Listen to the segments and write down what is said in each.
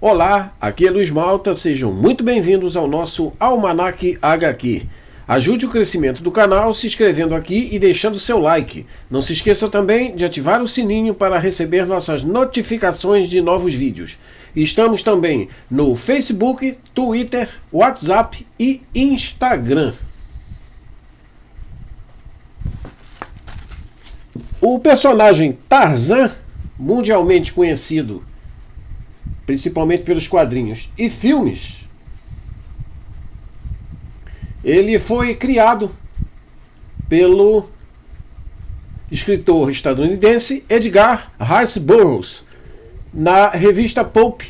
Olá, aqui é Luiz Malta, sejam muito bem-vindos ao nosso Almanac HQ. Ajude o crescimento do canal se inscrevendo aqui e deixando seu like. Não se esqueça também de ativar o sininho para receber nossas notificações de novos vídeos. Estamos também no Facebook, Twitter, WhatsApp e Instagram. O personagem Tarzan, mundialmente conhecido principalmente pelos quadrinhos e filmes, ele foi criado pelo escritor estadunidense Edgar Rice Burroughs na revista Pulp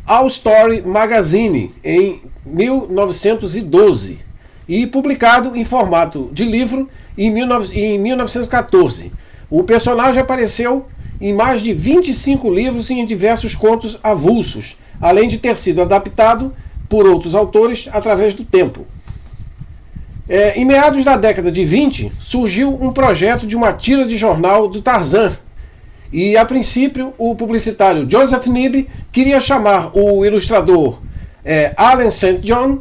All Story Magazine em 1912 e publicado em formato de livro em 1914. O personagem apareceu em mais de 25 livros e em diversos contos avulsos, além de ter sido adaptado por outros autores através do tempo. Em meados da década de 20, surgiu um projeto de uma tira de jornal do Tarzan, e a princípio o publicitário Joseph Nibbe queria chamar o ilustrador Alan St. John,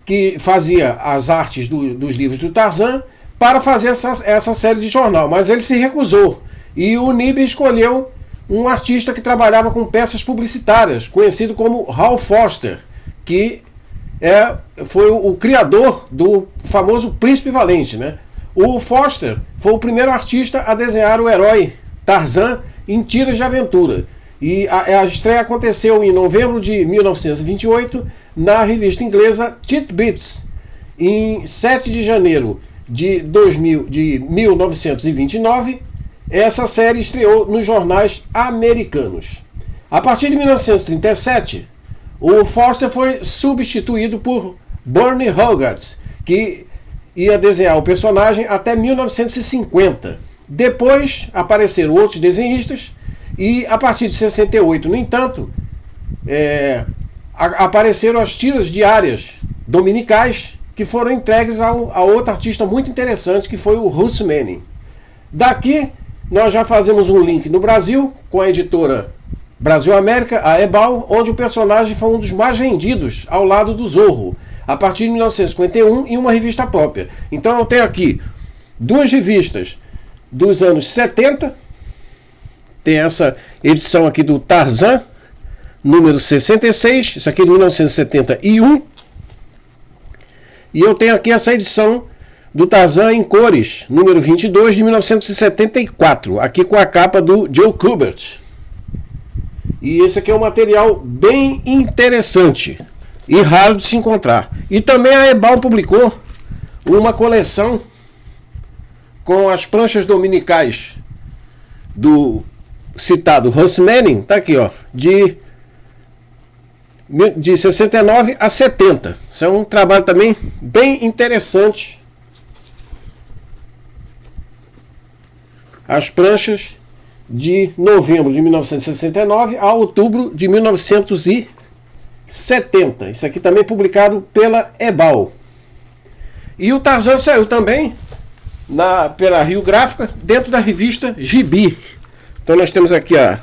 que fazia as artes dos livros do Tarzan, para fazer essa série de jornal, mas ele se recusou. E o Nibbe escolheu um artista que trabalhava com peças publicitárias, conhecido como Hal Foster, que foi o criador do famoso Príncipe Valente, né? O Foster foi o primeiro artista a desenhar o herói Tarzan em tiras de aventura. E a estreia aconteceu em novembro de 1928 na revista inglesa Titbits. Em 7 de janeiro de 1929, essa série estreou nos jornais americanos. A partir de 1937, o Foster foi substituído por Bernie Hogarth, que ia desenhar o personagem até 1950. Depois apareceram outros desenhistas e a partir de 68, no entanto, apareceram as tiras diárias dominicais que foram entregues a outro artista muito interessante, que foi o Russ Manning. Daqui nós já fazemos um link no Brasil com a editora Brasil América, a Ebal, onde o personagem foi um dos mais vendidos ao lado do Zorro, a partir de 1951, em uma revista própria. Então eu tenho aqui duas revistas dos anos 70, tem essa edição aqui do Tarzan, número 66, isso aqui é de 1971, e eu tenho aqui essa edição do Tarzan em cores, número 22, de 1974, aqui com a capa do Joe Kubert. E esse aqui é um material bem interessante e raro de se encontrar. E também a Ebal publicou uma coleção com as pranchas dominicais do citado Russ Manning, tá aqui, ó, de 69 a 70. Isso é um trabalho também bem interessante. As pranchas de novembro de 1969 a outubro de 1970. Isso aqui também publicado pela Ebal. E o Tarzan saiu também pela Rio Gráfica, dentro da revista Gibi. Então nós temos aqui a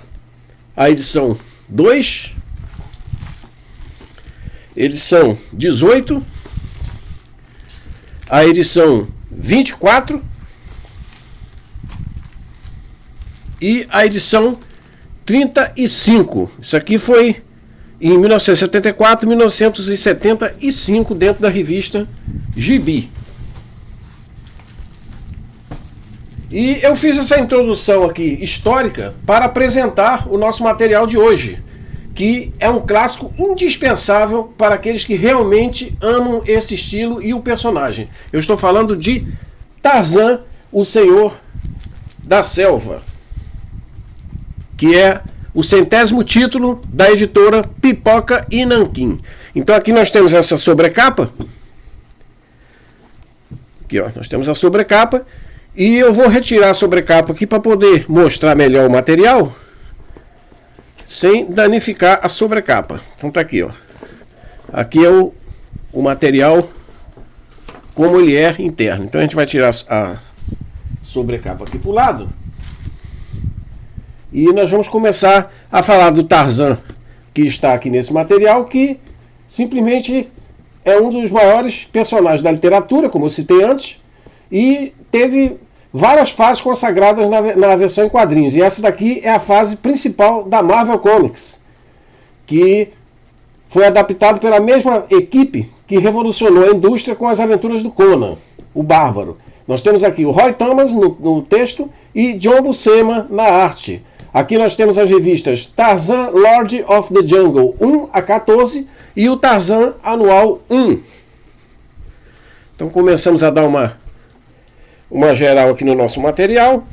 edição 2, edição 18, a edição 24 e a edição 35. Isso aqui foi em 1974 e 1975 dentro da revista Gibi. E eu fiz essa introdução aqui histórica para apresentar o nosso material de hoje, que é um clássico indispensável para aqueles que realmente amam esse estilo e o personagem. Eu estou falando de Tarzan, o Senhor da Selva, que é o 100º título da editora Pipoca e Nanquim. Então aqui nós temos essa sobrecapa. Aqui, ó, nós temos a sobrecapa. E eu vou retirar a sobrecapa aqui para poder mostrar melhor o material sem danificar a sobrecapa. Então tá aqui, ó. Aqui é o material como ele é interno. Então a gente vai tirar a sobrecapa aqui para o lado. E nós vamos começar a falar do Tarzan, que está aqui nesse material, que simplesmente é um dos maiores personagens da literatura, como eu citei antes, e teve várias fases consagradas na versão em quadrinhos. E essa daqui é a fase principal da Marvel Comics, que foi adaptado pela mesma equipe que revolucionou a indústria com as aventuras do Conan, o Bárbaro. Nós temos aqui o Roy Thomas no texto e John Buscema na arte. Aqui nós temos as revistas Tarzan Lord of the Jungle 1 a 14 e o Tarzan Anual 1. Então começamos a dar uma geral aqui no nosso material.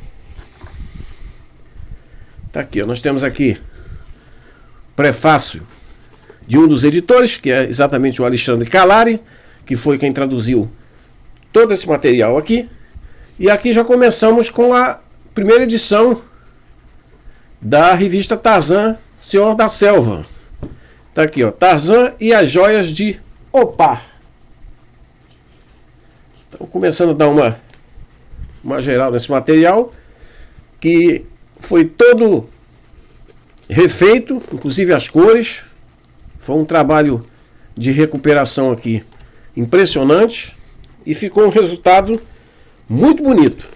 Tá aqui, ó. Nós temos aqui prefácio de um dos editores, que é exatamente o Alexandre Calari, que foi quem traduziu todo esse material aqui. E aqui já começamos com a primeira edição da revista Tarzan, Senhor da Selva. Tá aqui, ó, Tarzan e as Joias de Opar. Então, começando a dar uma geral nesse material, que foi todo refeito, inclusive as cores. Foi um trabalho de recuperação aqui impressionante e ficou um resultado muito bonito.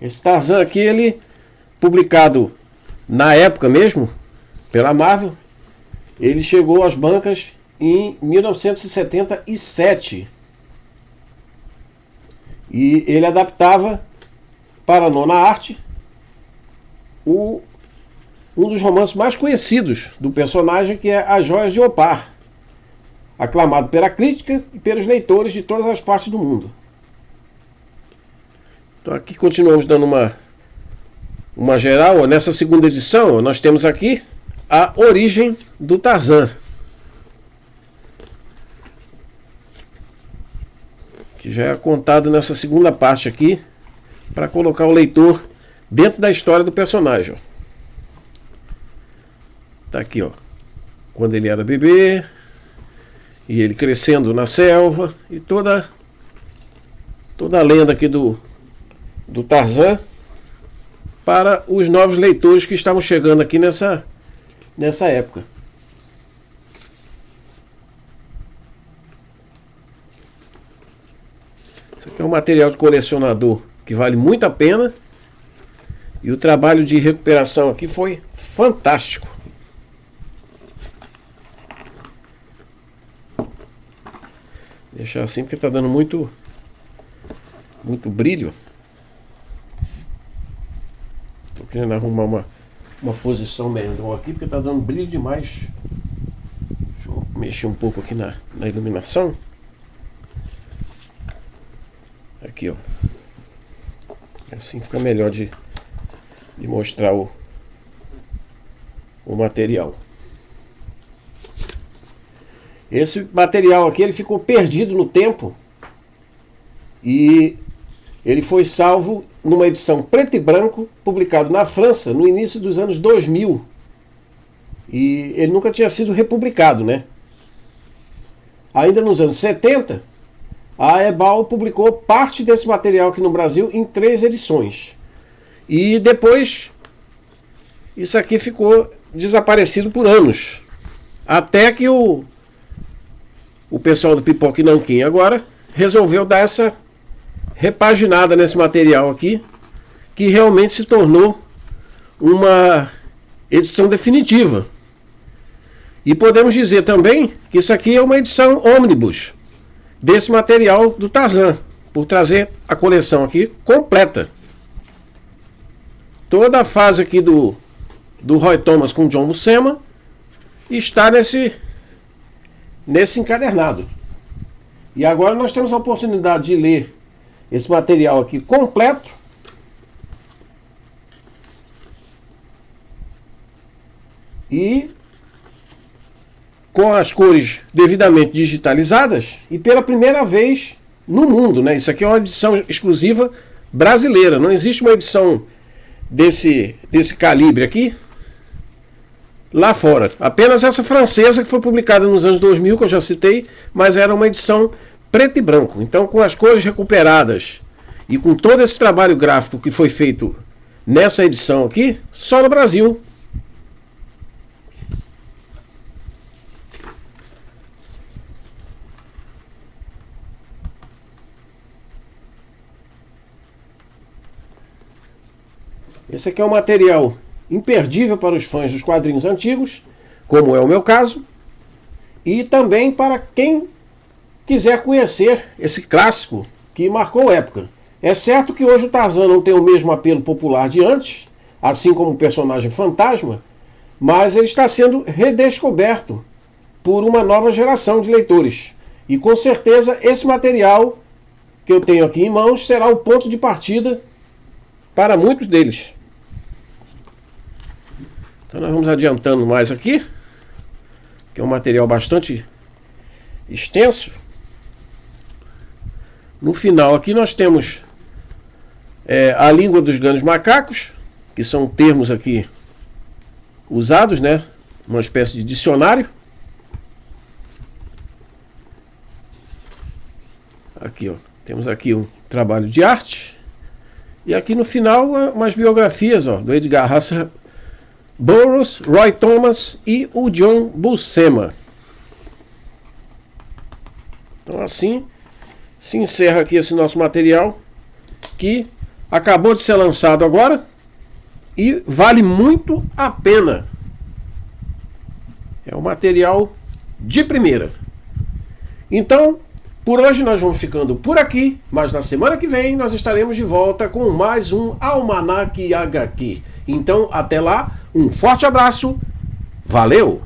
Esse Tarzan aqui, ele publicado na época mesmo, pela Marvel, ele chegou às bancas em 1977. E ele adaptava para a nona arte um dos romances mais conhecidos do personagem, que é As Joias de Opar, aclamado pela crítica e pelos leitores de todas as partes do mundo. Então aqui continuamos dando uma geral. Nessa segunda edição nós temos aqui a origem do Tarzan, que já é contado nessa segunda parte aqui, para colocar o leitor dentro da história do personagem. Tá aqui, ó, quando ele era bebê e ele crescendo na selva, e toda a lenda aqui do Tarzan para os novos leitores que estavam chegando aqui nessa época. Isso aqui é um material de colecionador que vale muito a pena, e o trabalho de recuperação aqui foi fantástico. Deixar assim porque está dando muito brilho. Estou querendo arrumar uma posição melhor aqui, porque está dando brilho demais. Deixa eu mexer um pouco aqui na iluminação. Aqui, ó. Assim fica melhor de mostrar o material. Esse material aqui, ele ficou perdido no tempo e ele foi salvo numa edição preto e branco, publicado na França no início dos anos 2000. E ele nunca tinha sido republicado, né? Ainda nos anos 70, a Ebal publicou parte desse material aqui no Brasil em 3 edições. E depois, isso aqui ficou desaparecido por anos. Até que o pessoal do Pipoca e Nanquim agora resolveu dar essa repaginada nesse material aqui, que realmente se tornou uma edição definitiva. E podemos dizer também que isso aqui é uma edição ônibus desse material do Tarzan, por trazer a coleção aqui completa. Toda a fase aqui do Roy Thomas com John Buscema está nesse encadernado. E agora nós temos a oportunidade de ler esse material aqui completo, e com as cores devidamente digitalizadas e pela primeira vez no mundo, né? Isso aqui é uma edição exclusiva brasileira. Não existe uma edição desse calibre aqui lá fora. Apenas essa francesa, que foi publicada nos anos 2000, que eu já citei, mas era uma edição preto e branco. Então, com as cores recuperadas e com todo esse trabalho gráfico que foi feito nessa edição aqui, só no Brasil. Esse aqui é um material imperdível para os fãs dos quadrinhos antigos, como é o meu caso, e também para quem quiser conhecer esse clássico que marcou época. É certo que hoje o Tarzan não tem o mesmo apelo popular de antes, assim como o personagem fantasma, mas ele está sendo redescoberto por uma nova geração de leitores. E com certeza esse material que eu tenho aqui em mãos será o ponto de partida para muitos deles. Então nós vamos adiantando mais aqui, que é um material bastante extenso. No final aqui nós temos a língua dos grandes macacos, que são termos aqui usados, né? Uma espécie de dicionário. Aqui, ó, temos aqui um trabalho de arte. E aqui no final umas biografias, ó, do Edgar Rice Burroughs, Roy Thomas e o John Buscema. Então assim se encerra aqui esse nosso material, que acabou de ser lançado agora e vale muito a pena. É um material de primeira. Então, por hoje nós vamos ficando por aqui, mas na semana que vem nós estaremos de volta com mais um Almanac HQ. Então, até lá, um forte abraço, valeu!